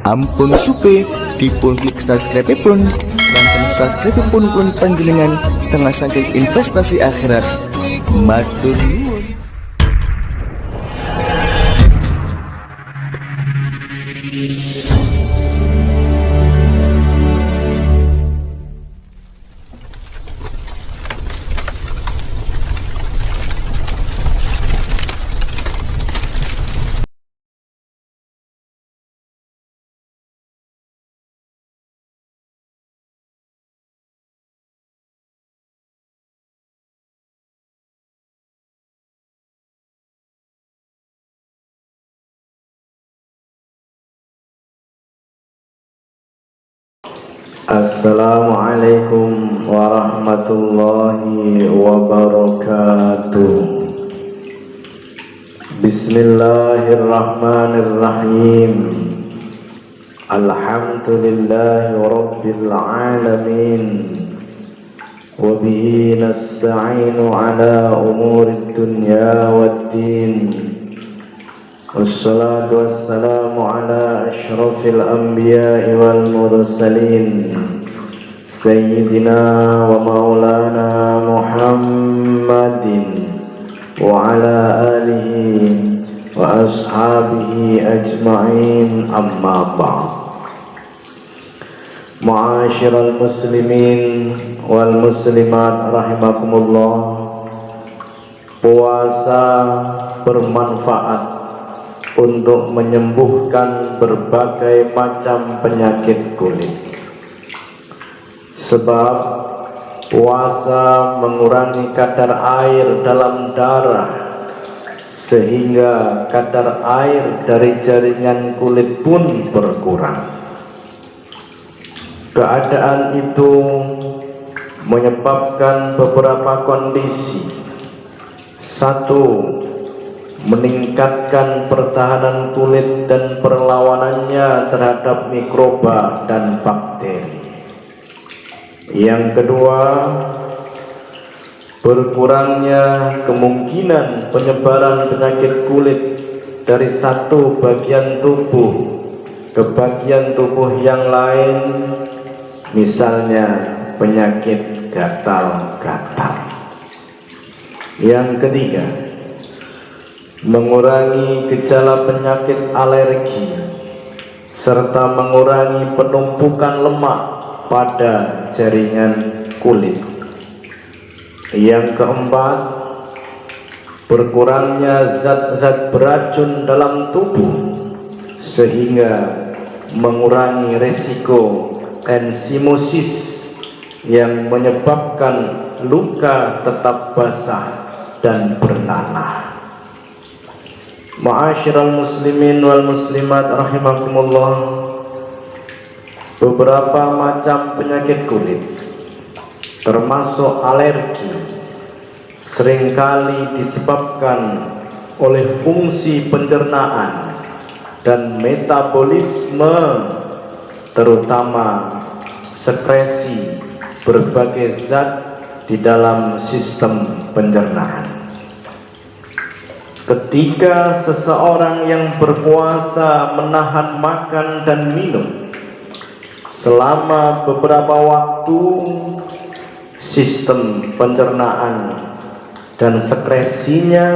Ampun supe dipun klik subscribe pun dan subscribe pun panjenengan setengah saking investasi akhirat. Matur nuwun. Assalamualaikum warahmatullahi wabarakatuh. Bismillahirrahmanirrahim. Alhamdulillahi rabbil alamin. Wa bihi nasta'inu ala umurid dunya waddin. Wassalatu wassalamu ala ashrafil anbiya'i wal mursalin Sayyidina wa maulana Muhammadin wa ala alihi wa ashabihi ajma'in, amma ba'd. Ma'asyiral muslimin wal muslimat rahimakumullah. Puasa bermanfaat untuk menyembuhkan berbagai macam penyakit kulit. Sebab puasa mengurangi kadar air dalam darah, sehingga kadar air dari jaringan kulit pun berkurang. Keadaan itu menyebabkan beberapa kondisi. Satu, meningkatkan pertahanan kulit dan perlawanannya terhadap mikroba dan bakteri. Yang kedua, berkurangnya kemungkinan penyebaran penyakit kulit dari satu bagian tubuh ke bagian tubuh yang lain, misalnya penyakit gatal-gatal. Yang ketiga, mengurangi gejala penyakit alergi serta mengurangi penumpukan lemak pada jaringan kulit. Yang keempat, berkurangnya zat-zat beracun dalam tubuh sehingga mengurangi risiko enzimosis yang menyebabkan luka tetap basah dan bernanah. Ma'asyiral muslimin wal muslimat rahimakumullah. Beberapa macam penyakit kulit termasuk alergi seringkali disebabkan oleh fungsi pencernaan dan metabolisme, terutama sekresi berbagai zat di dalam sistem pencernaan. Ketika seseorang yang berpuasa menahan makan dan minum selama beberapa waktu, sistem pencernaan dan sekresinya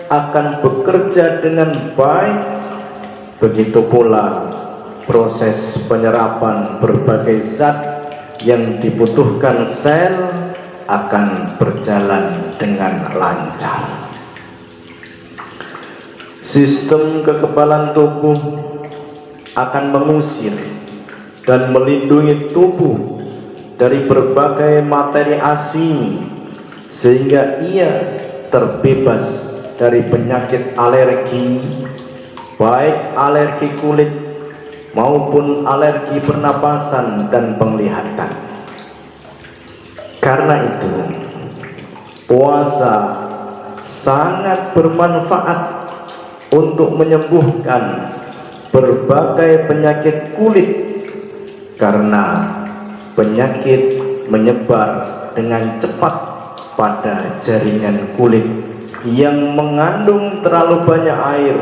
akan bekerja dengan baik. Begitu pula proses penyerapan berbagai zat yang dibutuhkan sel akan berjalan dengan lancar. Sistem kekebalan tubuh akan mengusir dan melindungi tubuh dari berbagai materi asing sehingga ia terbebas dari penyakit alergi, baik alergi kulit maupun alergi pernapasan dan penglihatan. Karena itu, puasa sangat bermanfaat untuk menyembuhkan berbagai penyakit kulit, karena penyakit menyebar dengan cepat pada jaringan kulit yang mengandung terlalu banyak air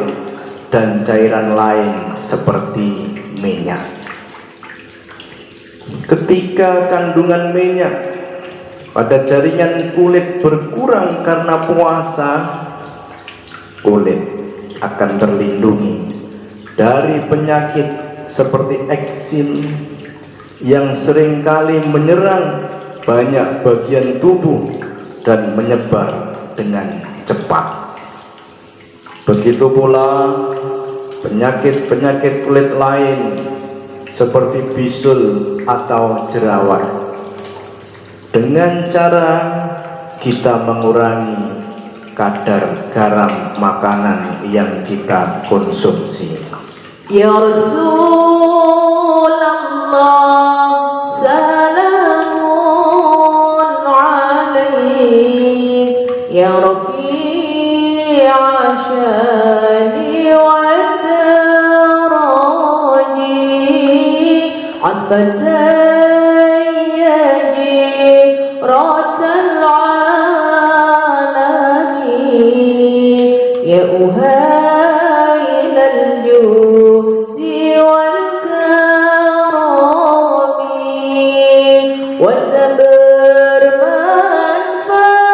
dan cairan lain seperti minyak. Ketika kandungan minyak pada jaringan kulit berkurang karena puasa, kulit akan terlindungi dari penyakit seperti eksim yang seringkali menyerang banyak bagian tubuh dan menyebar dengan cepat. Begitu pula penyakit-penyakit kulit lain seperti bisul atau jerawat. Dengan cara kita mengurangi kadar garam makanan yang kita konsumsi. Ya Rasulullah, salamun alaik, ya Rafi'a syani wa daraji, atfatayyaji ratal alamin, ya uhailal judi wal karami, wasabar manfaat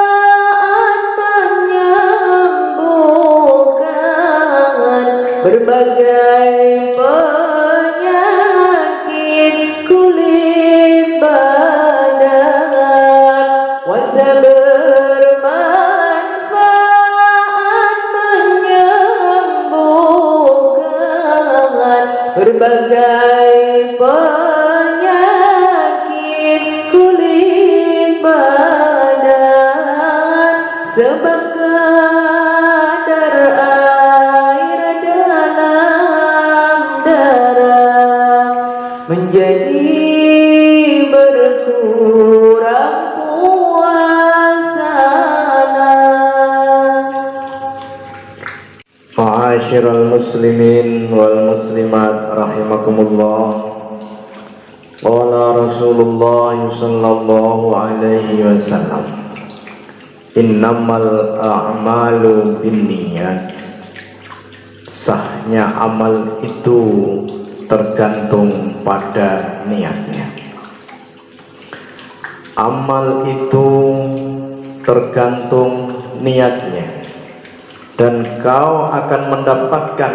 menyembuhkan berbagai penyakit kulit badan, wasabar manfaat menyembuhkan berbagai penyakit kulit badan, sebab kadar air dalam darah menjadi berkurang puasana. Ma'asyiral muslimin wal muslimat rahimakumullah. Qala Rasulullah sallallahu alaihi wasallam, innamal a'malu binniyat. Sahnya amal itu tergantung pada niatnya. Amal itu tergantung niatnya, dan kau akan mendapatkan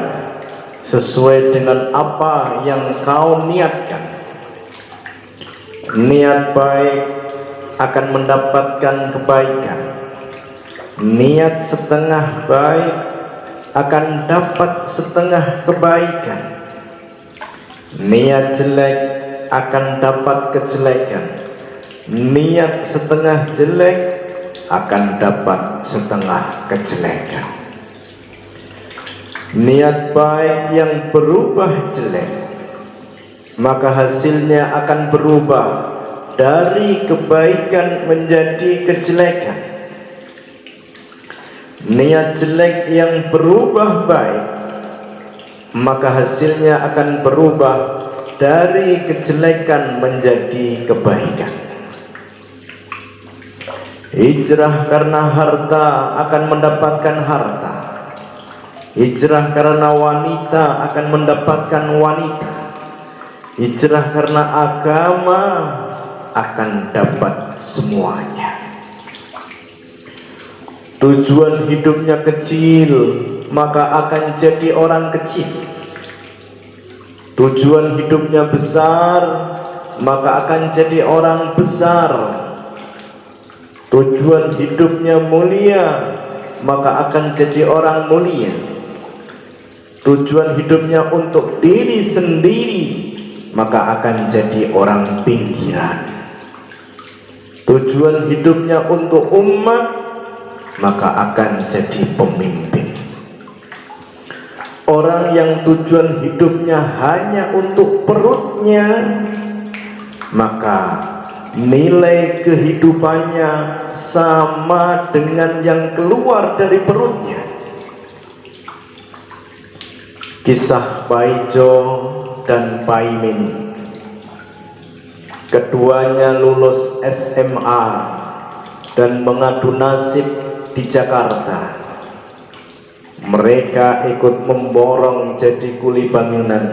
sesuai dengan apa yang kau niatkan. Niat baik akan mendapatkan kebaikan. Niat setengah baik akan dapat setengah kebaikan. Niat jelek akan dapat kejelekan. Niat setengah jelek akan dapat setengah kejelekan. Niat baik yang berubah jelek, maka hasilnya akan berubah dari kebaikan menjadi kejelekan. Niat jelek yang berubah baik, maka hasilnya akan berubah dari kejelekan menjadi kebaikan. Hijrah karena harta akan mendapatkan harta. Hijrah karena wanita akan mendapatkan wanita. Hijrah karena agama akan dapat semuanya. Tujuan hidupnya kecil, maka akan jadi orang kecil. Tujuan hidupnya besar, maka akan jadi orang besar. Tujuan hidupnya mulia, maka akan jadi orang mulia. Tujuan hidupnya untuk diri sendiri, maka akan jadi orang pinggiran. Tujuan hidupnya untuk umat, maka akan jadi pemimpin. Orang yang tujuan hidupnya hanya untuk perutnya, maka nilai kehidupannya sama dengan yang keluar dari perutnya. Kisah Paijo dan Paimin, keduanya lulus SMA dan mengadu nasib di Jakarta. Mereka ikut memborong jadi kuli bangunan.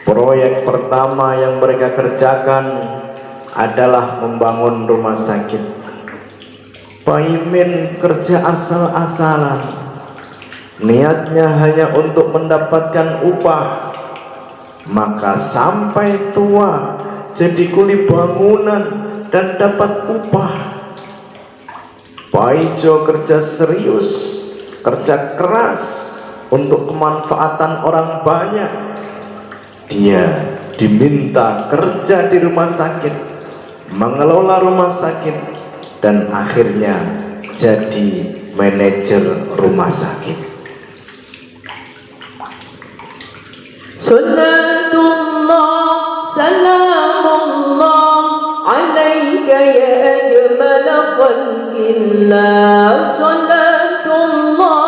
Proyek pertama yang mereka kerjakan adalah membangun rumah sakit. Paimin kerja asal-asalan, niatnya hanya untuk mendapatkan upah, maka sampai tua jadi kuli bangunan dan dapat upah. Paijo kerja serius, kerja keras untuk kemanfaatan orang banyak. Dia diminta kerja di rumah sakit, mengelola rumah sakit, dan akhirnya jadi manajer rumah sakit. Salatullah, salamullah alaika ya ajmal khalqillah. Salatullah,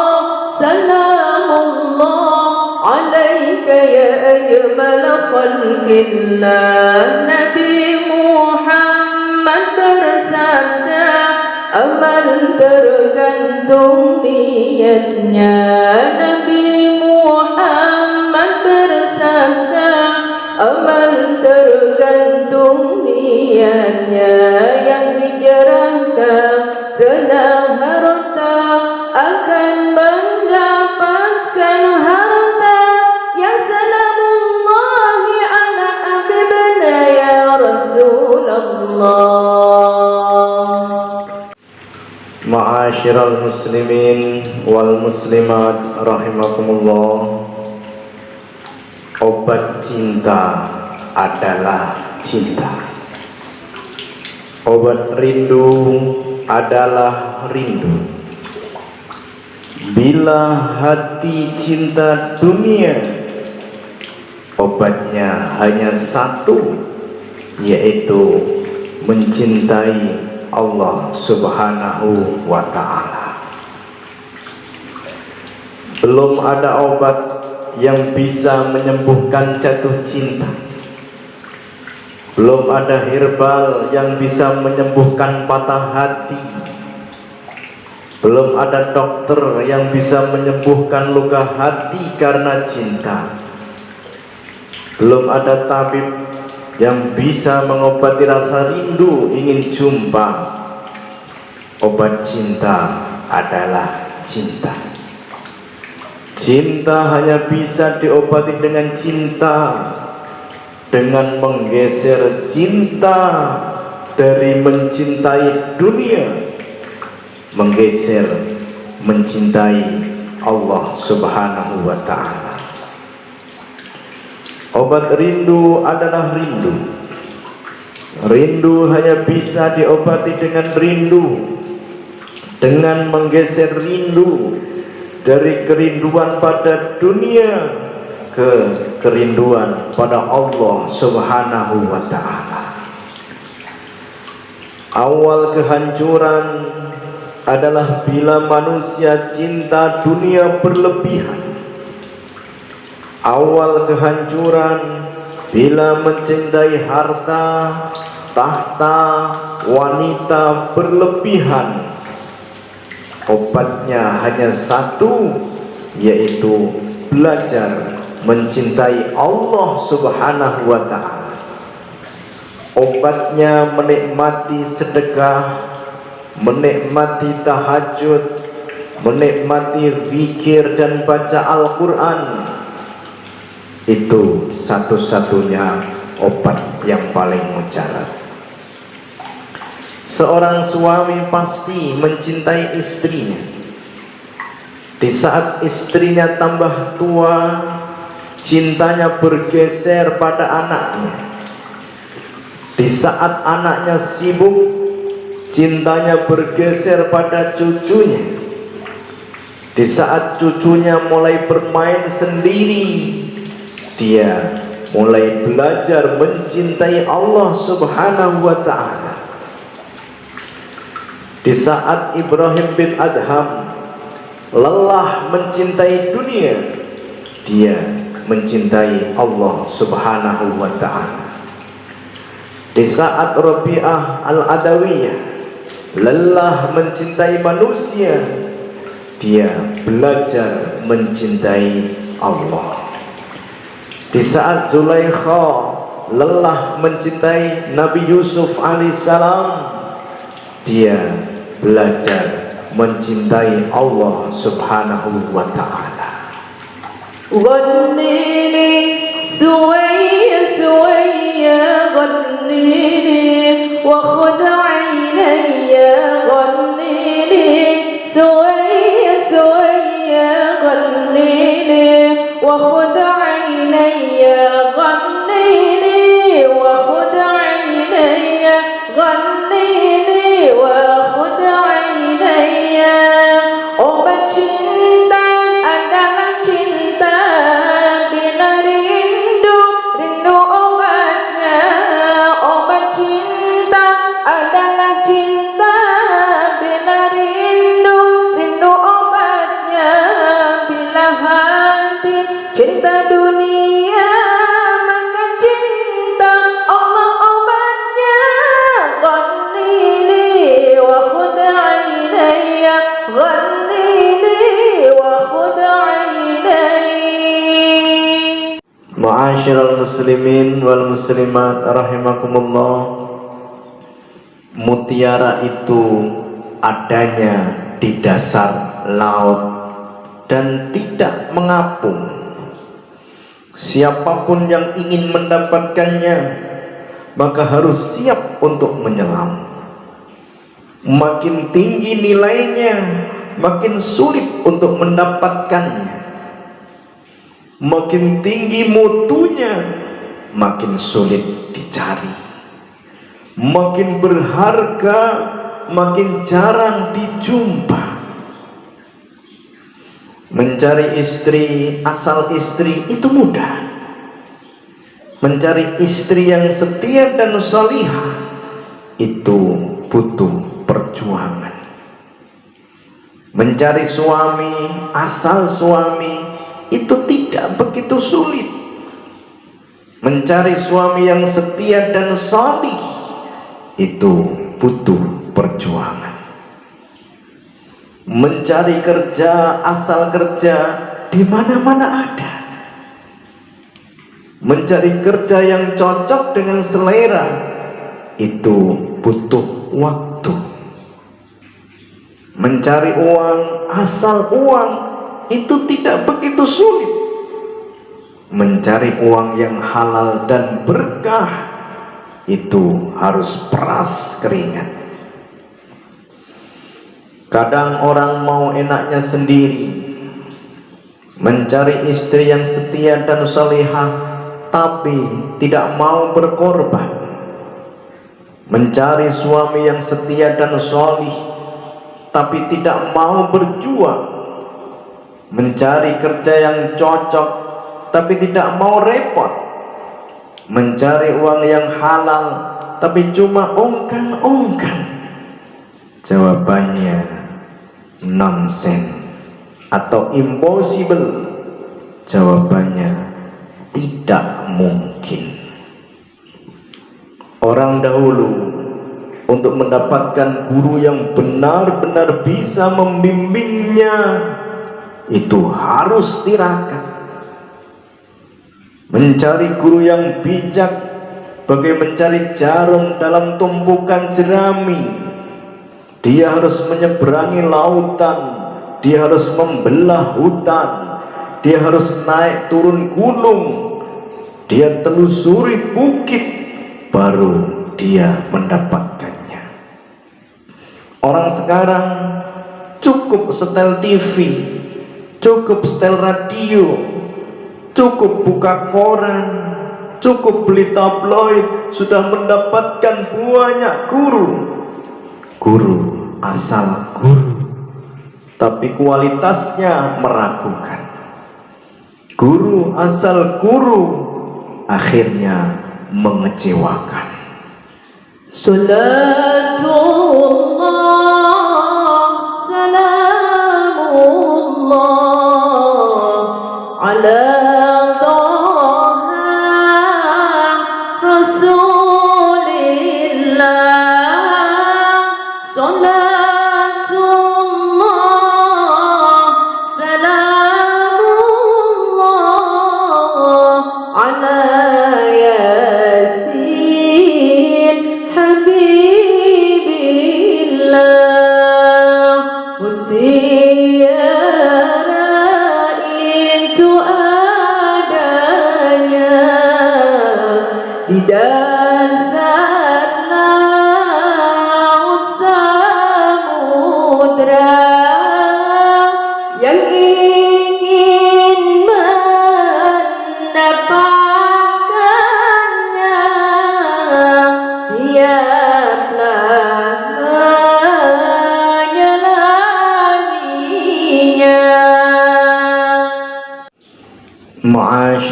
salamullah alaika ya ajmal khalqillah. Nabi Muhammad bersabda, amal tergantung niatnya. Nabi Muhammad bersabda, amal tergantung niatnya. Yang dijarahkan rendah harta akan mendapatkan harta. Ya salamullahi ala habibina ya Rasulullah. Ma'asyiral muslimin wal muslimat rahimakumullah. Obat cinta adalah cinta. Obat rindu adalah rindu. Bila hati cinta dunia, obatnya hanya satu, yaitu mencintai Allah Subhanahu wa ta'ala. Belum ada obat yang bisa menyembuhkan jatuh cinta. Belum ada herbal yang bisa menyembuhkan patah hati. Belum ada dokter yang bisa menyembuhkan luka hati karena cinta. Belum ada tabib yang bisa mengobati rasa rindu ingin jumpa. Obat cinta adalah cinta. Cinta hanya bisa diobati dengan cinta, dengan menggeser cinta dari mencintai dunia, menggeser mencintai Allah Subhanahu wa ta'ala. Obat rindu adalah rindu. Rindu hanya bisa diobati dengan rindu, dengan menggeser rindu dari kerinduan pada dunia ke kerinduan pada Allah Subhanahu wa ta'ala. Awal kehancuran adalah bila manusia cinta dunia berlebihan. Awal kehancuran bila mencintai harta, tahta, wanita berlebihan. Obatnya hanya satu, yaitu belajar mencintai Allah Subhanahu wa ta'ala. Obatnya menikmati sedekah, menikmati tahajud, menikmati zikir dan baca Al-Quran. Itu satu-satunya obat yang paling mujarab. Seorang suami pasti mencintai istrinya. Di saat istrinya tambah tua, cintanya bergeser pada anaknya. Di saat anaknya sibuk, cintanya bergeser pada cucunya. Di saat cucunya mulai bermain sendiri, dia mulai belajar mencintai Allah Subhanahu wa ta'ala. Di saat Ibrahim bin Adham lelah mencintai dunia, dia mencintai Allah Subhanahu wa ta'ala. Di saat Rabi'ah al-Adawiyah lelah mencintai manusia, dia belajar mencintai Allah. Di saat Zulaikha lelah mencintai Nabi Yusuf alaihissalam, dia belajar mencintai Allah subhanahu wa ta'ala. غنيني سوية سوية غنيني وخد عيني غنيني سوية سوية غنيني وخد عيني غنيني وخد عيني غنيني وخد عيني obat cinta adalah cinta bila rindu obatnya. Obat cinta adalah cinta bila rindu obatnya. Bila hati cinta dunia maka cinta Allah obatnya. Ghanini wa khud aynaya ghanini wa khud aynaya. Ma'asyiral muslimin wal muslimat rahimakumullah, mutiara itu adanya di dasar laut dan tidak mengapung. Siapapun yang ingin mendapatkannya maka harus siap untuk menyelam. Makin tinggi nilainya, makin sulit untuk mendapatkannya. Makin tinggi mutunya, makin sulit dicari. Makin berharga, makin jarang dijumpa. Mencari istri, asal istri itu mudah. Mencari istri yang setia dan salihah itu butuh perjuangan. Mencari suami, asal suami itu tidak begitu sulit. Mencari suami yang setia dan salih itu butuh perjuangan. Mencari kerja, asal kerja di mana-mana ada. Mencari kerja yang cocok dengan selera itu butuh waktu. Mencari uang, asal uang itu tidak begitu sulit. Mencari uang yang halal dan berkah itu harus peras keringat. Kadang orang mau enaknya sendiri, mencari istri yang setia dan salihah tapi tidak mau berkorban. Mencari suami yang setia dan salih tapi tidak mau berjuang. Mencari kerja yang cocok tapi tidak mau repot. Mencari uang yang halal tapi cuma ongkang-ongkang. Jawabannya nonsense atau impossible. Jawabannya tidak mungkin. Orang dahulu untuk mendapatkan guru yang benar-benar bisa membimbingnya itu harus tirakat. Mencari guru yang bijak bagai mencari jarum dalam tumpukan jerami. Dia harus menyeberangi lautan, dia harus membelah hutan, dia harus naik turun gunung, dia telusuri bukit, baru dia mendapatkannya. Orang sekarang cukup setel TV, cukup setel radio, cukup buka koran, cukup beli tabloid, sudah mendapatkan banyak guru. Guru asal guru, tapi kualitasnya meragukan. Guru asal guru, akhirnya mengecewakan. Salatullah salamullah ala Taha Rasulillah. Salatullah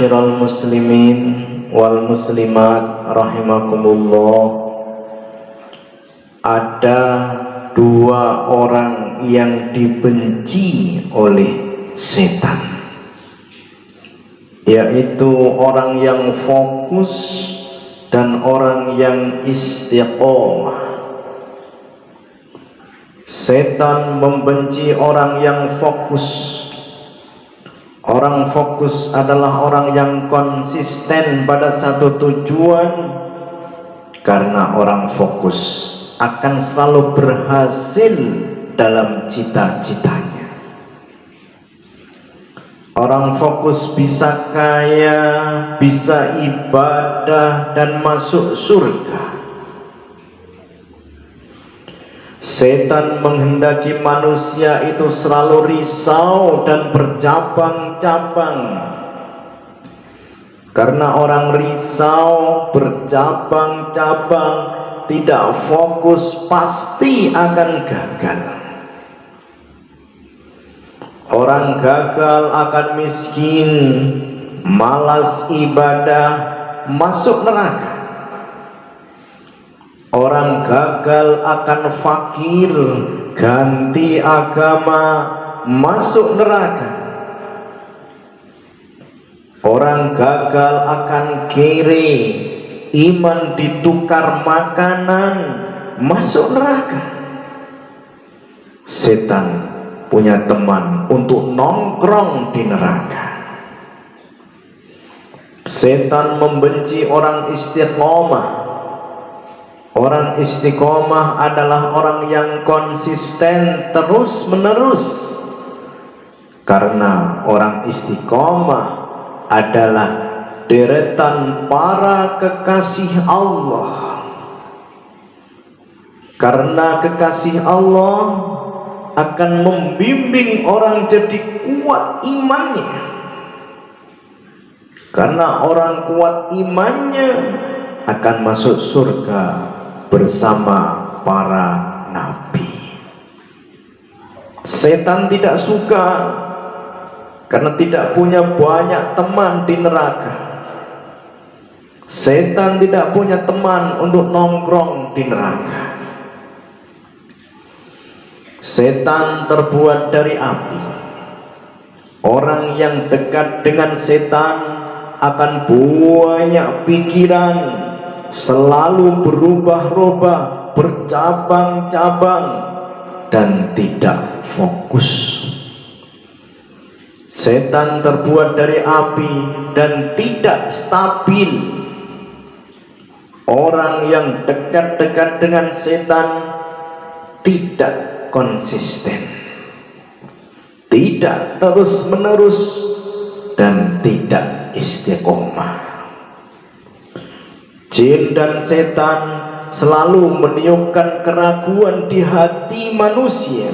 Ma'asyiral muslimin wal muslimat rahimakumullah. Ada dua orang yang dibenci oleh setan, yaitu orang yang fokus dan orang yang istiqomah. Setan membenci orang yang fokus. Orang fokus adalah orang yang konsisten pada satu tujuan, karena orang fokus akan selalu berhasil dalam cita-citanya. Orang fokus bisa kaya, bisa ibadah dan masuk surga. Setan menghendaki manusia itu selalu risau dan bercabang-cabang. Karena orang risau, bercabang-cabang, tidak fokus, pasti akan gagal. Orang gagal akan miskin, malas ibadah, masuk neraka. Orang gagal akan fakir, ganti agama, masuk neraka. Orang gagal akan kere, iman ditukar makanan, masuk neraka. Setan punya teman untuk nongkrong di neraka. Setan membenci orang istiqomah. Orang istiqomah adalah orang yang konsisten terus menerus, karena orang istiqomah adalah deretan para kekasih Allah. Karena kekasih Allah akan membimbing orang jadi kuat imannya. Karena orang kuat imannya akan masuk surga bersama para nabi. Setan tidak suka karena tidak punya banyak teman di neraka. Setan tidak punya teman untuk nongkrong di neraka. Setan terbuat dari api. Orang yang dekat dengan setan akan banyak pikiran, selalu berubah-ubah, bercabang-cabang, dan tidak fokus. Setan terbuat dari api dan tidak stabil. Orang yang dekat-dekat dengan setan tidak konsisten, tidak terus-menerus, dan tidak istiqomah. Jin dan setan selalu meniupkan keraguan di hati manusia.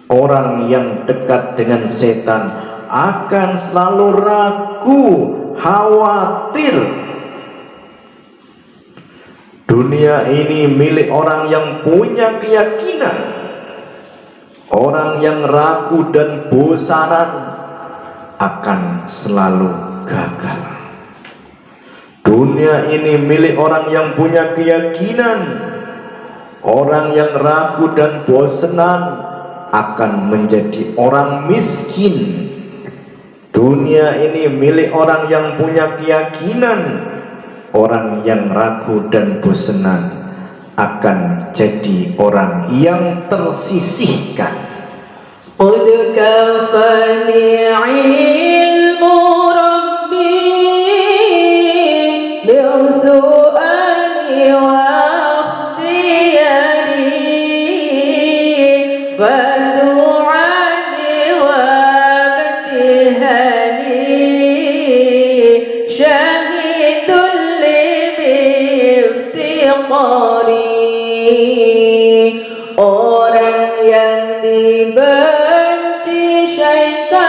Orang yang dekat dengan setan akan selalu ragu, khawatir. Dunia ini milik orang yang punya keyakinan. Orang yang ragu dan bosanan akan selalu gagal. Dunia ini milik orang yang punya keyakinan. Orang yang ragu dan bosanan akan menjadi orang miskin. Dunia ini milik orang yang punya keyakinan. Orang yang ragu dan bosanan akan jadi orang yang tersisihkan. Qad kafani ilmu Rabbi bi'usu'ani wa ikhtiyari fadu'ani wa ibtihali syahidun li biftiqari. Orang yang dibenci syaitan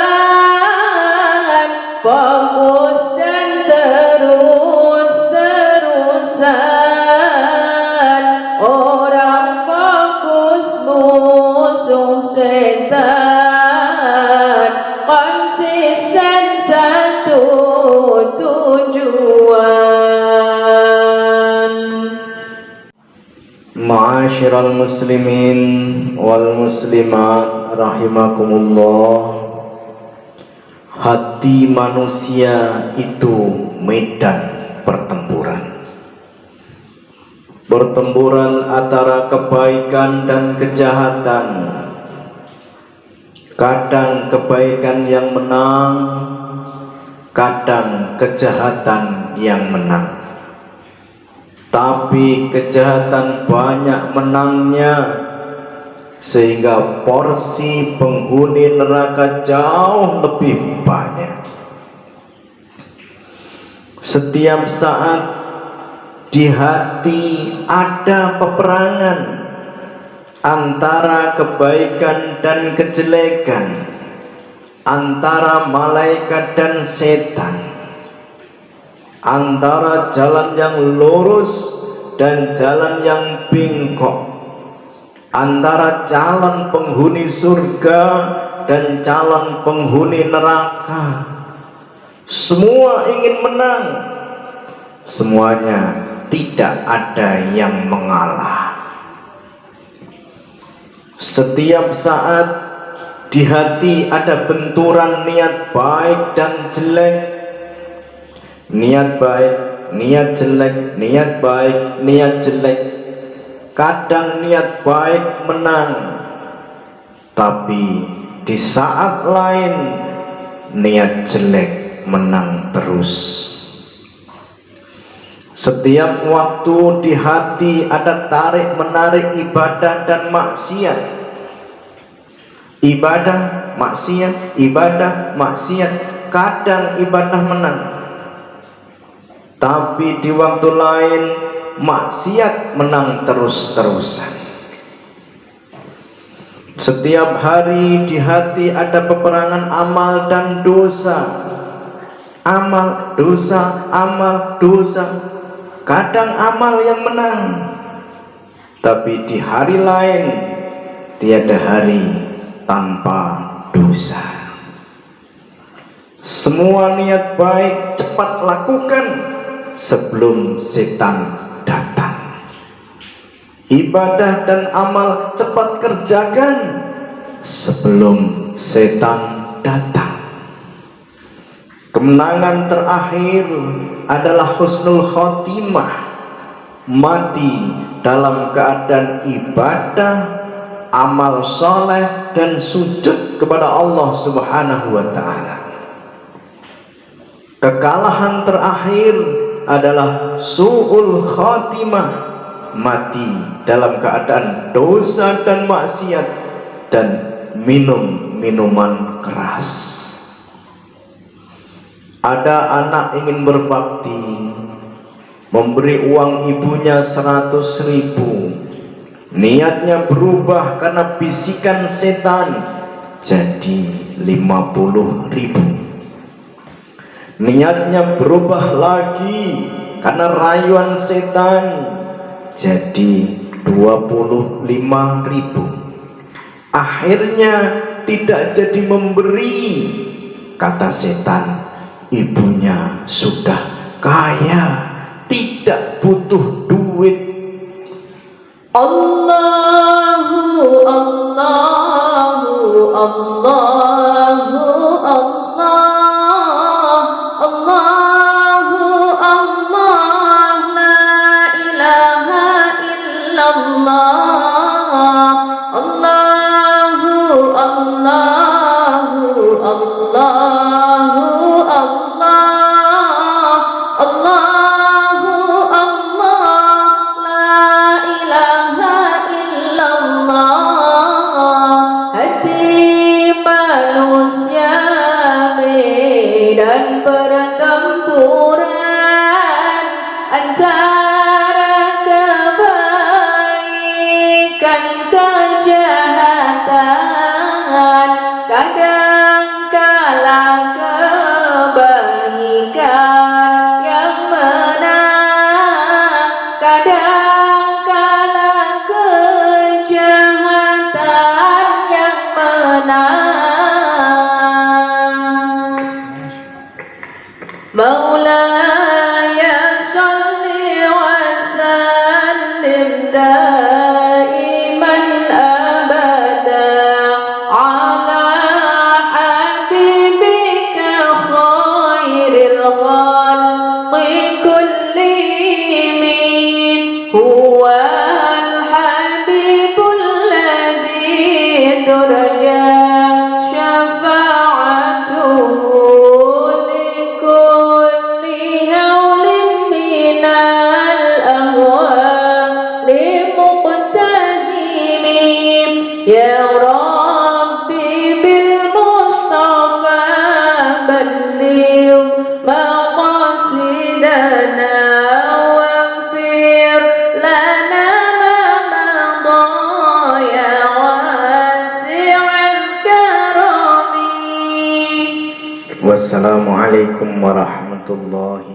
fokus dan terus-terusan. Orang fokus musuh setan konsisten saja. Ma'asyiral muslimin wal muslimat rahimakumullah. Hati manusia itu medan pertempuran. Pertempuran antara kebaikan dan kejahatan. Kadang kebaikan yang menang, kadang kejahatan yang menang. Tapi kejahatan banyak menangnya, sehingga porsi penghuni neraka jauh lebih banyak. Setiap saat di hati ada peperangan antara kebaikan dan kejelekan, antara malaikat dan setan, antara jalan yang lurus dan jalan yang bengkok, antara calon penghuni surga dan calon penghuni neraka. Semua ingin menang, semuanya tidak ada yang mengalah. Setiap saat di hati ada benturan niat baik dan jelek, niat baik, niat jelek, niat baik, niat jelek. Kadang niat baik menang, tapi di saat lain niat jelek menang terus. Setiap waktu di hati ada tarik menarik ibadah dan maksiat. Ibadah, maksiat, ibadah, maksiat. Kadang ibadah menang, tapi di waktu lain maksiat menang terus-terusan. Setiap hari di hati ada peperangan amal dan dosa. Amal, dosa, amal, dosa. Kadang amal yang menang, tapi di hari lain tiada hari tanpa dosa. Semua niat baik cepat lakukan sebelum setan datang. Ibadah dan amal cepat kerjakan sebelum setan datang. Kemenangan terakhir adalah husnul khotimah, mati dalam keadaan ibadah, amal soleh dan sujud kepada Allah Subhanahu wa ta'ala. Kekalahan terakhir adalah su'ul khotimah, mati dalam keadaan dosa dan maksiat dan minum minuman keras. Ada anak ingin berbakti, memberi uang ibunya 100.000. Niatnya berubah karena bisikan setan jadi 50.000. Niatnya berubah lagi karena rayuan setan jadi 25.000. Akhirnya tidak jadi memberi. Kata setan, ibunya sudah kaya, tidak butuh duit. Allahu Allahu Allahu Allah, Allahu Allah, la ilaha illallah. Allahu Allahu Allahu Allah, Allahu Allah, la ilaha illallah. Hati manusia medan pertempuran antara kebaikan kejahatan. Kadang kala kebaikan yang menang, kadang kala kejahatan yang menang. Maulaya salli wa sallim da'i الخلق كلهم هو الحبيب الذي ترجى شفاعته لكل هول من الأهوال مقتدم يا ربي بالمصطفى بلغ مقاصدنا واغفر لنا ما مضى يا واسع الكرم. Wassalamualaikum warahmatullahi